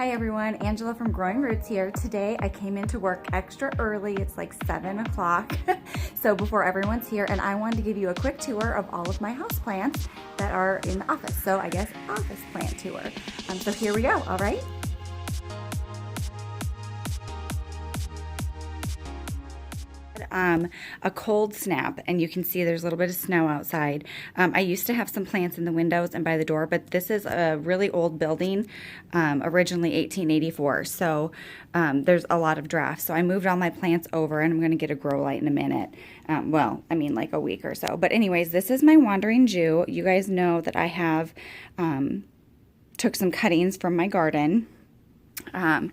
Hi everyone, Angela from Growing Roots here. Today I came into work extra early. It's like 7 o'clock, so before everyone's here, and I wanted to give you a quick tour of all of my house plants that are in the office. So I guess office plant tour. So here we go, all right? A cold snap, and you can see there's a little bit of snow outside. I used to have some plants in the windows and by the door, but this is a really old building, originally 1884, so there's a lot of drafts. So I moved all my plants over, and I'm going to get a grow light in a minute. Well, I mean like a week or so. But anyways, this is my wandering Jew. You guys know that I have took some cuttings from my garden. And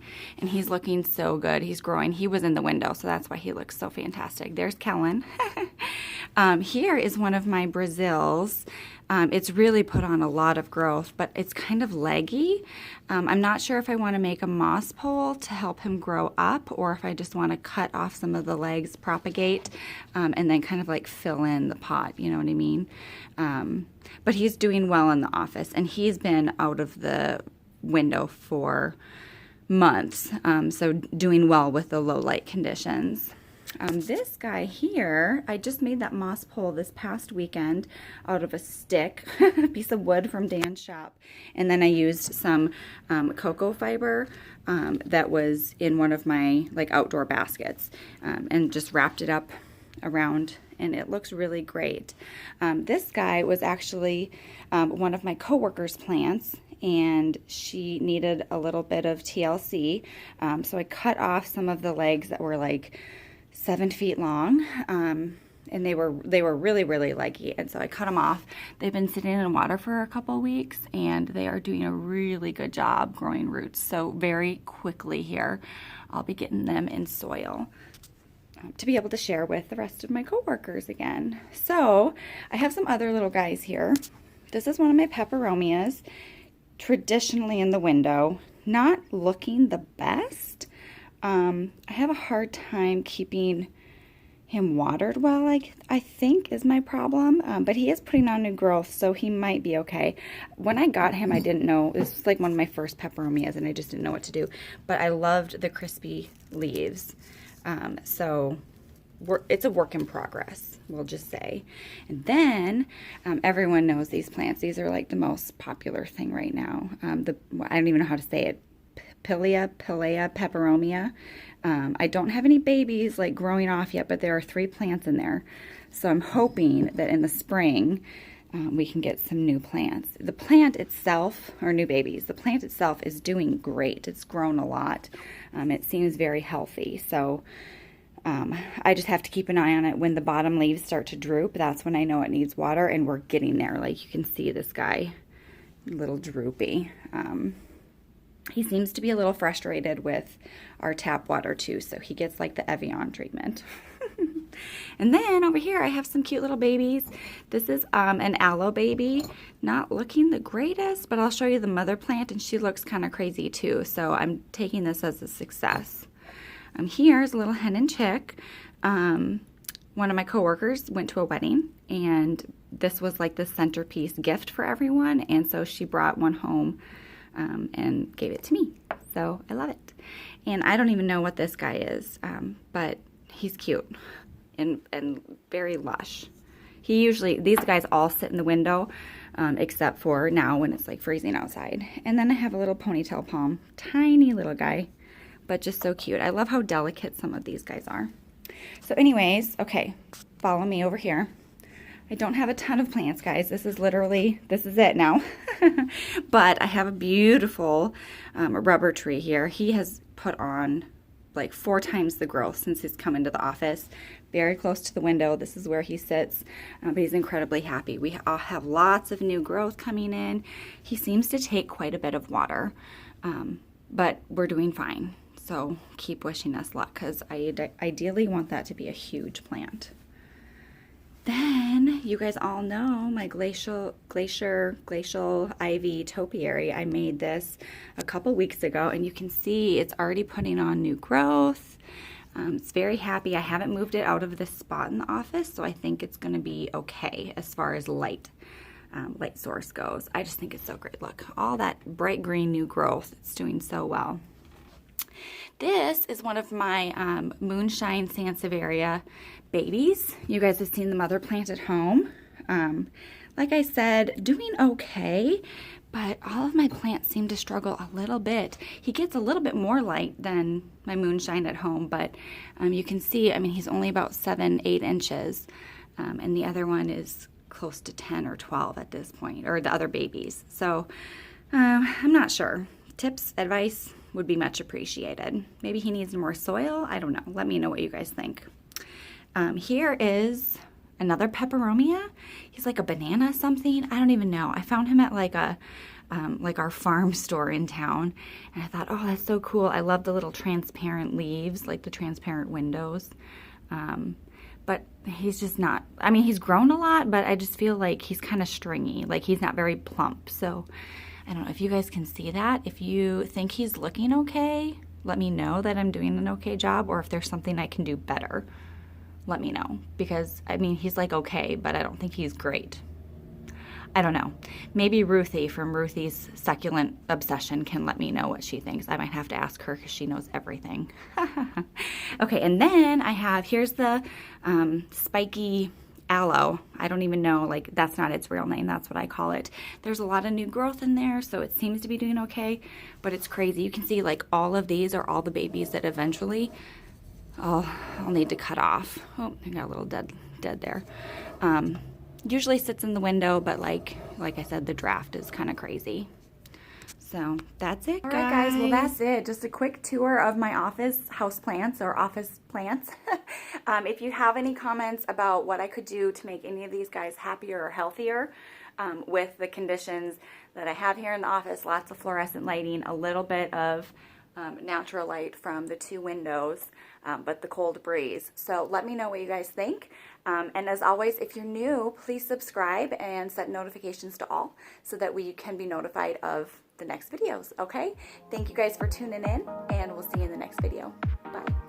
he's looking so good. He's growing. He was in the window, so that's why he looks so fantastic. There's Kellen. Here is one of my Brazils. It's really put on a lot of growth, but it's kind of leggy. I'm not sure if I want to make a moss pole to help him grow up, or if I just want to cut off some of the legs, propagate, and then kind of like fill in the pot, you know what I mean? But he's doing well in the office, and he's been out of the window for months, so doing well with the low light conditions. This guy here, I just made that moss pole this past weekend out of a stick, a piece of wood from Dan's shop, and then I used some cocoa fiber that was in one of my like outdoor baskets, and just wrapped it up around, and it looks really great. This guy was actually one of my coworkers' plants, and she needed a little bit of TLC, so I cut off some of the legs that were like 7 feet long, and they were really leggy, and so I cut them off. They've been sitting in water for a couple weeks, and they are doing a really good job growing roots. So very quickly here, I'll be getting them in soil to be able to share with the rest of my coworkers again. So I have some other little guys here. This is one of my peperomias, traditionally in the window, not looking the best. I have a hard time keeping him watered well, I think is my problem, but he is putting on new growth, so he might be okay. When I got him, I didn't know, this was like one of my first peperomias, and I just didn't know what to do, but I loved the crispy leaves. So it's a work in progress, we'll just say. And then everyone knows these plants. These are like the most popular thing right now. I don't even know how to say it. Pilea peperomia. I don't have any babies like growing off yet, but there are 3 plants in there. So I'm hoping that in the spring we can get some new plants. The plant itself, or new babies, the plant itself is doing great. It's grown a lot. It seems very healthy. So I just have to keep an eye on it. When the bottom leaves start to droop, that's when I know it needs water, and we're getting there. Like you can see this guy, a little droopy. He seems to be a little frustrated with our tap water too, so he gets like the Evian treatment. And then over here I have some cute little babies. This is an aloe baby, not looking the greatest, but I'll show you the mother plant, and she looks kind of crazy too, so I'm taking this as a success. Here's a little hen and chick. One of my coworkers went to a wedding, and this was like the centerpiece gift for everyone, and so she brought one home and gave it to me. So I love it. And I don't even know what this guy is, but he's cute and very lush. These guys all sit in the window, except for now when it's like freezing outside. And then I have a little ponytail palm, tiny little guy, but just so cute. I love how delicate some of these guys are. So anyways, okay, follow me over here. I don't have a ton of plants, guys. This is it now. But I have a beautiful rubber tree here. He has put on like 4 times the growth since he's come into the office. Very close to the window. This is where he sits, but he's incredibly happy. We all have lots of new growth coming in. He seems to take quite a bit of water, but we're doing fine. So keep wishing us luck, because I ideally want that to be a huge plant. Then you guys all know my glacial ivy topiary. I made this a couple weeks ago, and you can see it's already putting on new growth. It's very happy. I haven't moved it out of this spot in the office, so I think it's going to be okay as far as light. light source goes. I just think it's so great. Look, all that bright green new growth. It's doing so well. This is one of my moonshine sansevieria babies. You guys have seen the mother plant at home. Like I said, doing okay, but all of my plants seem to struggle a little bit. He gets a little bit more light than my moonshine at home, but you can see, I mean, he's only about 7-8 inches, and the other one is close to 10 or 12 at this point, or the other babies. So I'm not sure. Tips, advice would be much appreciated. Maybe he needs more soil. I don't know. Let me know what you guys think. Here is another peperomia. He's like a banana something. I don't even know. I found him at like a like our farm store in town, and I thought, oh, that's so cool. I love the little transparent leaves, like the transparent windows. But he's just not, I mean, he's grown a lot, but I just feel like he's kind of stringy, like he's not very plump. So I don't know if you guys can see that. If you think he's looking okay, let me know that I'm doing an okay job, or if there's something I can do better, let me know. Because, I mean, he's like okay, but I don't think he's great. I don't know. Maybe Ruthie from Ruthie's Succulent Obsession can let me know what she thinks. I might have to ask her because she knows everything. Okay, and then I have, here's the spiky aloe. I don't even know, like, that's not its real name. That's what I call it. There's a lot of new growth in there, so it seems to be doing okay, but it's crazy. You can see, like, all of these are all the babies that eventually I'll need to cut off. Oh, I got a little dead there. Usually sits in the window, but like I said, the draft is kind of crazy. So that's it, guys. All right, guys, well, that's it. Just a quick tour of my office houseplants or office plants. If you have any comments about what I could do to make any of these guys happier or healthier with the conditions that I have here in the office, lots of fluorescent lighting, a little bit of natural light from the 2 windows, but the cold breeze. So let me know what you guys think. And as always, if you're new, please subscribe and set notifications to all so that we can be notified of the next videos, okay? Thank you guys for tuning in, and we'll see you in the next video. Bye.